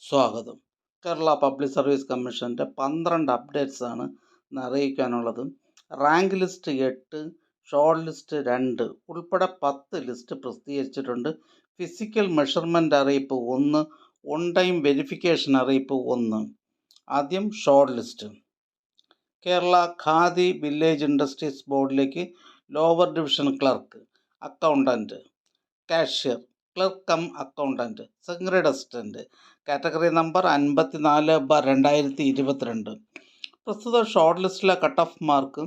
സ്വാഗതം. Kerala public service കമ്മീഷൻ്റെ 12 updates ആണ് ഇന്ന് അറിയിക്കാനുള്ളത്. റാങ്ക് ലിസ്റ്റ് 8, ഷോർട്ട് ലിസ്റ്റ് 2 ഉൾപ്പെടെ 10 ലിസ്റ്റ് പ്രസിദ്ധീകരിച്ചിട്ടുണ്ട്. ഫിസിക്കൽ മെഷർമെൻ്റ് അറിയിപ്പ് 1, ഓൺ ടൈം വെരിഫിക്കേഷൻ അറിയിപ്പ് 1. ആദ്യം short list. Kerala Khadi village industries ബോർഡിലേക്ക് lower division clerk, accountant, cashier, clerk cum accountant, secretary assistant, category number 54/2022. പ്രസ്തുത ഷോർട്ട് ലിസ്റ്റിലെ കട്ട് ഓഫ് മാർക്ക്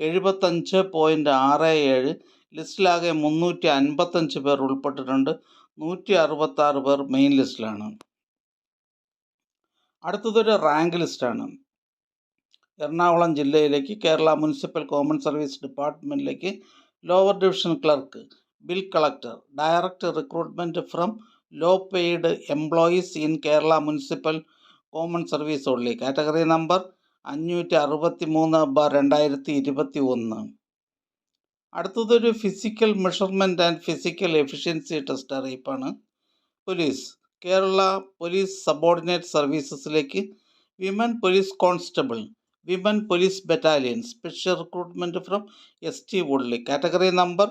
75.67. ലിസ്റ്റിലാകെ 355 പേർ ഉൾപ്പെട്ടിട്ടുണ്ട്. 166 പേർ മെയിൻ ലിസ്റ്റിലാണ്. അടുത്തതൊരു റാങ്ക് ലിസ്റ്റാണ്. എറണാകുളം ജില്ലയിലേക്ക് കേരള മുനിസിപ്പൽ കോമൺ സർവീസ് ഡിപ്പാർട്ട്മെൻറ്റിലേക്ക് lower division clerk, bill collector, direct recruitment from low paid employees in Kerala municipal common service only, category number 563/2021. അടുത്തതൊരു physical measurement and physical efficiency test അറിയിപ്പാണ്. Police. Kerala police subordinate സർവീസസിലേക്ക് women police constable, women police battalion, special recruitment from ST only, category number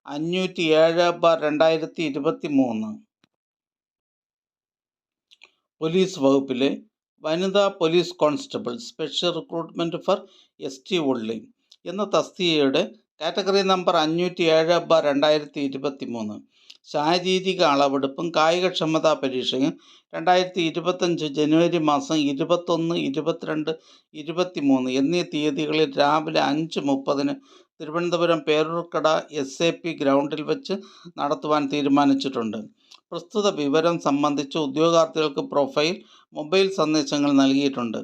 507/2023. Police വകുപ്പിലെ വനിതാ police constable, special recruitment for ST only എന്ന തസ്തികയുടെ category number 507/2023. ശാരീരിക അളവെടുപ്പും കായികക്ഷമതാ പരീക്ഷയും 2025 ജനുവരി മാസം 21, 22, 23 എന്നീ തീയതികളിൽ രാവിലെ 5:30 തിരുവനന്തപുരം പേരൂർക്കട SAP ഗ്രൗണ്ടിൽ വെച്ച് നടത്തുവാൻ തീരുമാനിച്ചിട്ടുണ്ട്. പ്രസ്തുത വിവരം സംബന്ധിച്ച് ഉദ്യോഗാർത്ഥികൾക്ക് പ്രൊഫൈൽ, മൊബൈൽ സന്ദേശങ്ങൾ നൽകിയിട്ടുണ്ട്.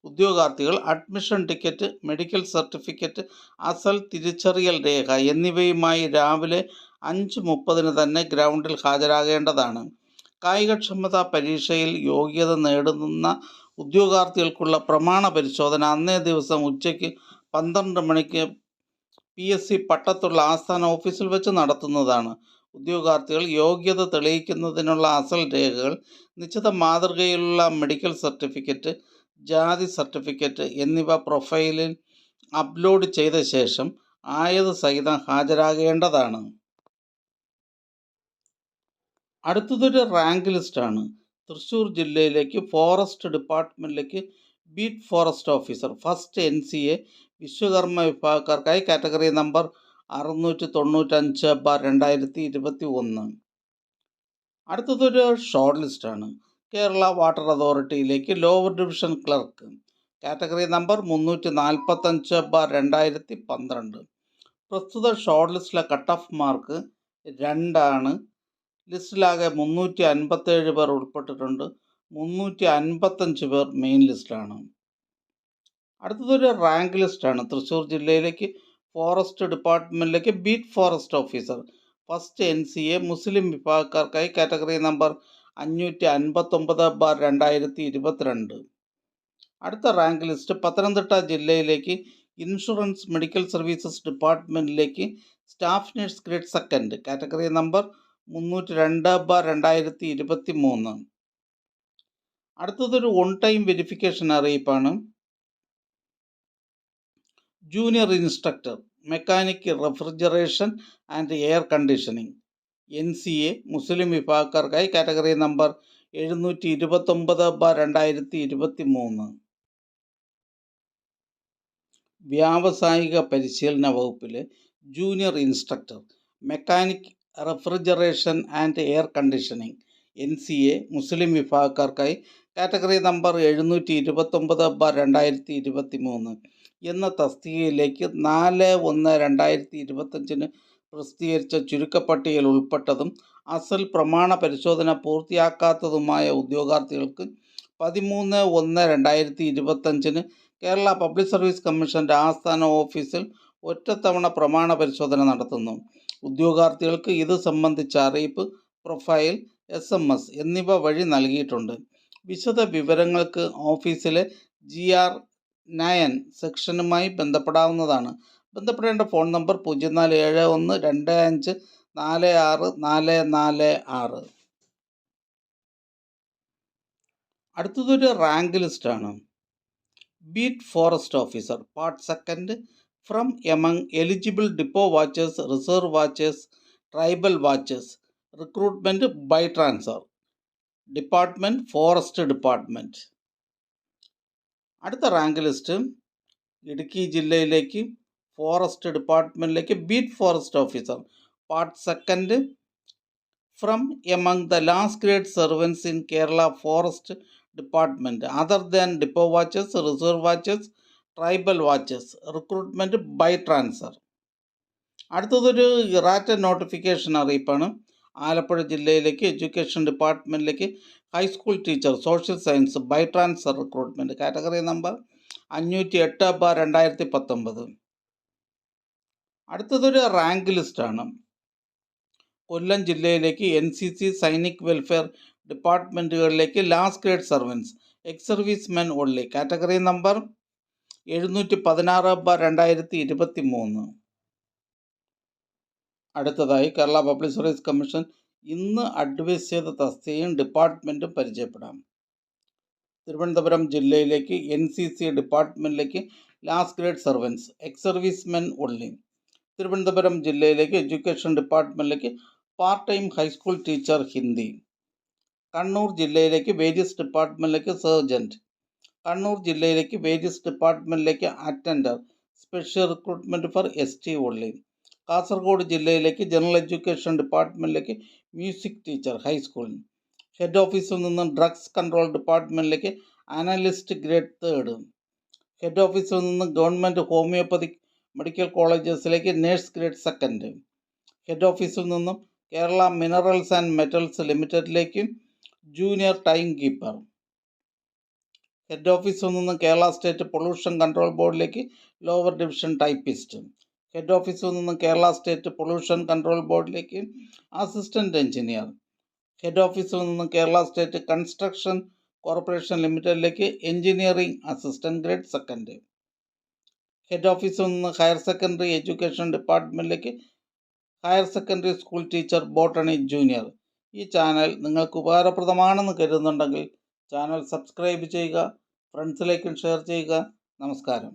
ഉദ്യോഗാർത്ഥികൾ അഡ്മിഷൻ ടിക്കറ്റ്, മെഡിക്കൽ സർട്ടിഫിക്കറ്റ്, അസൽ തിരിച്ചറിയൽ രേഖ എന്നിവയുമായി രാവിലെ 5:30 തന്നെ ഗ്രൗണ്ടിൽ ഹാജരാകേണ്ടതാണ്. കായികക്ഷമതാ പരീക്ഷയിൽ യോഗ്യത നേടുന്ന ഉദ്യോഗാർത്ഥികൾക്കുള്ള പ്രമാണ പരിശോധന അന്നേ ദിവസം ഉച്ചയ്ക്ക് 12 മണിക്ക് PSC പട്ടത്തുള്ള ആസ്ഥാന ഓഫീസിൽ വെച്ച് നടത്തുന്നതാണ്. ഉദ്യോഗാർത്ഥികൾ യോഗ്യത തെളിയിക്കുന്നതിനുള്ള അസൽ രേഖകൾ, നിശ്ചിത മാതൃകയിലുള്ള മെഡിക്കൽ സർട്ടിഫിക്കറ്റ്, ജാതി സർട്ടിഫിക്കറ്റ് എന്നിവ പ്രൊഫൈലിൽ അപ്ലോഡ് ചെയ്ത ശേഷം ആയത് സഹിതം ഹാജരാകേണ്ടതാണ്. അടുത്തതൊരു റാങ്ക് ലിസ്റ്റാണ്. തൃശ്ശൂർ ജില്ലയിലേക്ക് ഫോറസ്റ്റ് ഡിപ്പാർട്ട്മെൻറ്റിലേക്ക് beat forest officer, first NCA Vishwakarma വിഭാഗക്കാർക്കായി കാറ്റഗറി നമ്പർ 695/2021. അടുത്തതൊരു ഷോർട്ട് ലിസ്റ്റാണ്. കേരള വാട്ടർ അതോറിറ്റിയിലേക്ക് lower division clerk, category number 345/2012. പ്രസ്തുത ഷോർട്ട് ലിസ്റ്റിലെ കട്ട് ഓഫ് മാർക്ക് 2 ആണ്. ലിസ്റ്റിലാകെ 357 പേർ ഉൾപ്പെട്ടിട്ടുണ്ട്. 355 പേർ മെയിൻ ലിസ്റ്റിലാണ്. അടുത്തതൊരു റാങ്ക് ലിസ്റ്റാണ്. തൃശ്ശൂർ ജില്ലയിലേക്ക് ഫോറസ്റ്റ് ഡിപ്പാർട്ട്മെൻറ്റിലേക്ക് beat forest officer, first NCA Muslim വിഭാഗക്കാർക്കായി കാറ്റഗറി നമ്പർ 559/2022. അടുത്ത റാങ്ക് ലിസ്റ്റ് പത്തനംതിട്ട ജില്ലയിലേക്ക് ഇൻഷുറൻസ് മെഡിക്കൽ സർവീസസ് ഡിപ്പാർട്ട്മെൻറ്റിലേക്ക് staff nurse grade second, category number 302/2023. അടുത്തതൊരു ഓൺ ടൈം വെരിഫിക്കേഷൻ അറിയിപ്പാണ്. Junior instructor mechanic refrigeration and air conditioning, NCA Muslim വിഭാഗക്കാർക്കായി category number 729/2023. വ്യാവസായിക പരിശീലന വകുപ്പിലെ junior instructor mechanic refrigeration and air conditioning, NCA Muslim വിഭാഗക്കാർക്കായി category number 729/2023 എന്ന തസ്തികയിലേക്ക് 4/1/2025 പ്രസിദ്ധീകരിച്ച ചുരുക്കപ്പട്ടികയിൽ ഉൾപ്പെട്ടതും അസൽ പ്രമാണ പരിശോധന പൂർത്തിയാക്കാത്തതുമായ ഉദ്യോഗാർത്ഥികൾക്ക് 13/1/2025 കേരള പബ്ലിക് സർവീസ് കമ്മീഷൻ്റെ ആസ്ഥാന ഓഫീസിൽ ഒറ്റത്തവണ പ്രമാണ പരിശോധന നടത്തുന്നു. ഉദ്യോഗാർത്ഥികൾക്ക് ഇത് സംബന്ധിച്ച അറിയിപ്പ് പ്രൊഫൈൽ, SMS എന്നിവ വഴി നൽകിയിട്ടുണ്ട്. വിശദ വിവരങ്ങൾക്ക് ഓഫീസിലെ GR9 സെക്ഷനുമായി ബന്ധപ്പെടാവുന്നതാണ്. ബന്ധപ്പെടേണ്ട ഫോൺ നമ്പർ 047125464446. അടുത്തതൊരു റാങ്ക് ലിസ്റ്റാണ്. Beat forest officer part second from among eligible depot watchers, reserve watchers, tribal watchers. Recruitment by transfer. Department forest department. അടുത്ത റാങ്ക് ലിസ്റ്റ് ഇടുക്കി ജില്ലയിലേക്ക് ഫോറസ്റ്റ് ഡിപ്പാർട്ട്മെൻറ്റിലേക്ക് beat forest officer part second from among the last grade servants in Kerala forest department other than depot watchers, reserve watchers, tribal watchers. Recruitment by transfer. അടുത്തതൊരു errata notification അറിയിപ്പാണ്. ആലപ്പുഴ ജില്ലയിലേക്ക് education ഡിപ്പാർട്ട്മെൻറ്റിലേക്ക് high school teacher social science by transfer recruitment. Category number 508/2019. അടുത്തതൊരു rank ലിസ്റ്റാണ്. കൊല്ലം ജില്ലയിലേക്ക് NCC Sainik welfare ഡിപ്പാർട്ട്മെൻറ്റുകളിലേക്ക് last grade servants ex service men only. Category number 716/2023. അടുത്തതായി Kerala public service commission ഇന്ന് അഡ്വൈസ് ചെയ്ത തസ്തികയും ഡിപ്പാർട്ട്മെൻറ്റും പരിചയപ്പെടാം. തിരുവനന്തപുരം ജില്ലയിലേക്ക് NCC ഡിപ്പാർട്ട്മെൻറ്റിലേക്ക് last grade servants ex service men only. Thiruvananthapuram ജില്ലയിലേക്ക് എഡ്യൂക്കേഷൻ ഡിപ്പാർട്ട്മെൻറ്റിലേക്ക് part time high school teacher Hindi. Kannur ജില്ലയിലേക്ക് വേരിയസ് ഡിപ്പാർട്ട്മെൻറ്റിലേക്ക് സർജൻറ്റ്. കണ്ണൂർ ജില്ലയിലേക്ക് വേരിയസ് ഡിപ്പാർട്ട്മെൻറ്റിലേക്ക് attender special recruitment for ST only. Kasaragod ജില്ലയിലേക്ക് ജനറൽ എഡ്യൂക്കേഷൻ ഡിപ്പാർട്ട്മെൻറ്റിലേക്ക് മ്യൂസിക് ടീച്ചർ ഹൈസ്കൂൾ. ഹെഡ് ഓഫീസിൽ നിന്ന് ഡ്രഗ്സ് കൺട്രോൾ ഡിപ്പാർട്ട്മെൻറ്റിലേക്ക് അനലിസ്റ്റ് ഗ്രേഡ് 3. ഹെഡ് ഓഫീസിൽ നിന്ന് ഗവൺമെൻറ് ഹോമിയോപ്പതിക് മെഡിക്കൽ കോളേജസിലേക്ക് നേഴ്സ് ഗ്രേഡ് 2. ഹെഡ് ഓഫീസിൽ നിന്നും കേരള മിനറൽസ് ആൻഡ് മെറ്റൽസ് ലിമിറ്റഡിലേക്ക് ജൂനിയർ ടൈം കീപ്പർ. ഹെഡ് ഓഫീസിൽ നിന്നും കേരള സ്റ്റേറ്റ് പൊല്യൂഷൻ കൺട്രോൾ ബോർഡിലേക്ക് ലോവർ ഡിവിഷൻ ടൈപ്പിസ്റ്റ്. ഹെഡ് ഓഫീസിൽ നിന്നും കേരള സ്റ്റേറ്റ് പൊല്യൂഷൻ കൺട്രോൾ ബോർഡിലേക്ക് അസിസ്റ്റൻറ്റ് എഞ്ചിനീയർ. ഹെഡ് ഓഫീസിൽ നിന്നും കേരള സ്റ്റേറ്റ് കൺസ്ട്രക്ഷൻ കോർപ്പറേഷൻ ലിമിറ്റഡിലേക്ക് എഞ്ചിനീയറിംഗ് അസിസ്റ്റൻറ്റ് ഗ്രേഡ് 2. ഹെഡ് ഓഫീസിൽ നിന്ന് ഹയർ സെക്കൻഡറി എഡ്യൂക്കേഷൻ ഡിപ്പാർട്ട്മെൻറ്റിലേക്ക് higher secondary school teacher botany junior. ഈ ചാനൽ നിങ്ങൾക്ക് ഉപകാരപ്രദമാണെന്ന് കരുതുന്നുണ്ടെങ്കിൽ ചാനൽ സബ്സ്ക്രൈബ് ചെയ്യുക, ഫ്രണ്ട്സിലേക്കും ഷെയർ ചെയ്യുക. നമസ്കാരം.